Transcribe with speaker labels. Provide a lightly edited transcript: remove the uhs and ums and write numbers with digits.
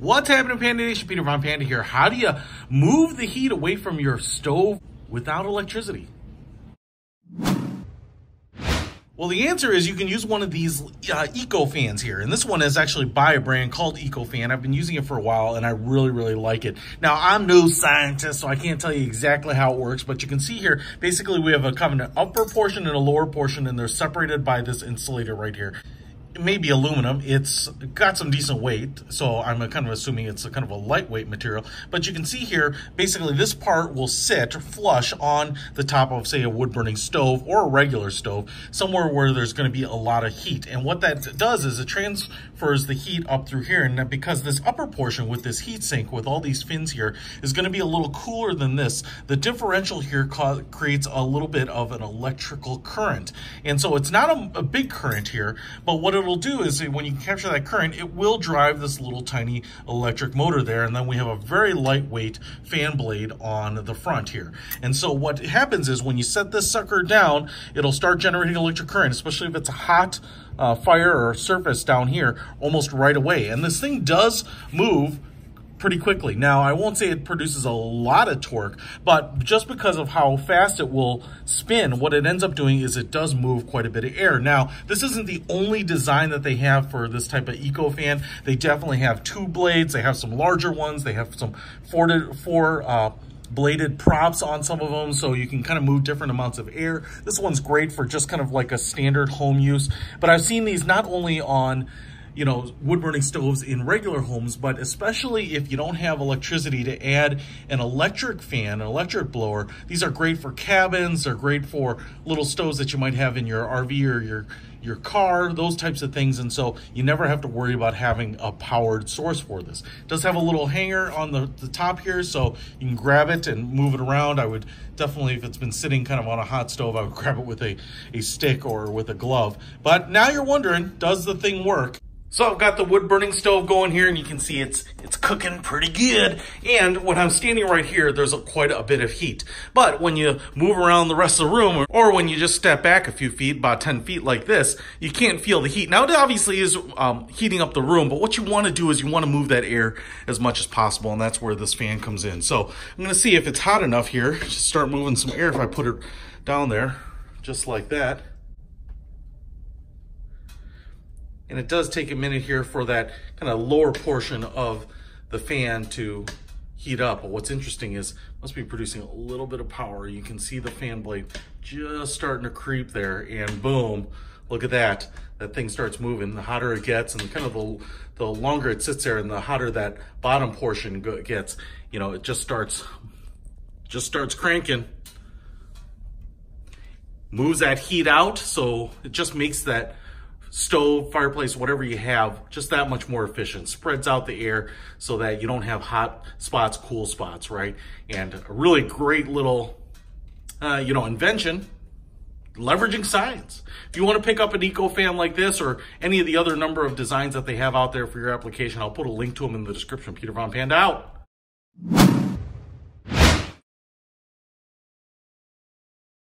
Speaker 1: What's happening, Panda Nation? Peter Von Panda here. How do you move the heat away from your stove without electricity? Well, the answer is you can use one of these Ecofans here. And this one is actually by a brand called Ecofan. I've been using it for a while and I really like it. Now, I'm no scientist, so I can't tell you exactly how it works, but you can see here, basically we have a kind of an upper portion and a lower portion, and they're separated by this insulator right here. It may be aluminum. It's got some decent weight, so I'm kind of assuming it's a kind of a lightweight material. But you can see here, basically this part will sit flush on the top of, say, a wood-burning stove or a regular stove, somewhere where there's going to be a lot of heat. And what that does is it transfers the heat up through here, and because this upper portion with this heat sink with all these fins here is going to be a little cooler than this, the differential here creates a little bit of an electrical current. And so it's not a big current here, but what it'll do is when you capture that current, it will drive this little tiny electric motor there, and then we have a very lightweight fan blade on the front here. And so what happens is when you set this sucker down, it'll start generating electric current, especially if it's a hot fire or surface down here, almost right away. And this thing does move pretty quickly. Now, I won't say it produces a lot of torque, but just because of how fast it will spin, what it ends up doing is it does move quite a bit of air. Now, this isn't the only design that they have for this type of Ecofan. They definitely have two blades. They have some larger ones. They have some four bladed props on some of them, so you can kind of move different amounts of air. This one's great for just kind of like a standard home use, but I've seen these not only on wood-burning stoves in regular homes, but especially if you don't have electricity to add an electric fan, an electric blower. These are great for cabins. They're great for little stoves that you might have in your RV or your car, those types of things. And so you never have to worry about having a powered source for this. It does have a little hanger on the top here, so you can grab it and move it around. I would definitely, if it's been sitting kind of on a hot stove, I would grab it with a stick or with a glove. But now you're wondering, does the thing work? So I've got the wood burning stove going here, and you can see it's cooking pretty good. And when I'm standing right here, there's quite a bit of heat. But when you move around the rest of the room, or when you just step back a few feet, about 10 feet like this, you can't feel the heat. Now it obviously is heating up the room, but what you want to do is you want to move that air as much as possible, and that's where this fan comes in. So I'm going to see if it's hot enough here. Just start moving some air if I put it down there, just like that. And it does take a minute here for that kind of lower portion of the fan to heat up. But what's interesting is it must be producing a little bit of power. You can see the fan blade just starting to creep there, and boom, look at that. That thing starts moving. The hotter it gets, and kind of the longer it sits there, and the hotter that bottom portion gets, it just starts cranking. Moves that heat out, so it just makes that stove, fireplace, whatever you have, just that much more efficient. Spreads out the air so that you don't have hot spots, cool spots, right? And a really great little, invention, leveraging science. If you want to pick up an Ecofan like this or any of the other number of designs that they have out there for your application, I'll put a link to them in the description. Peter Von Panda out.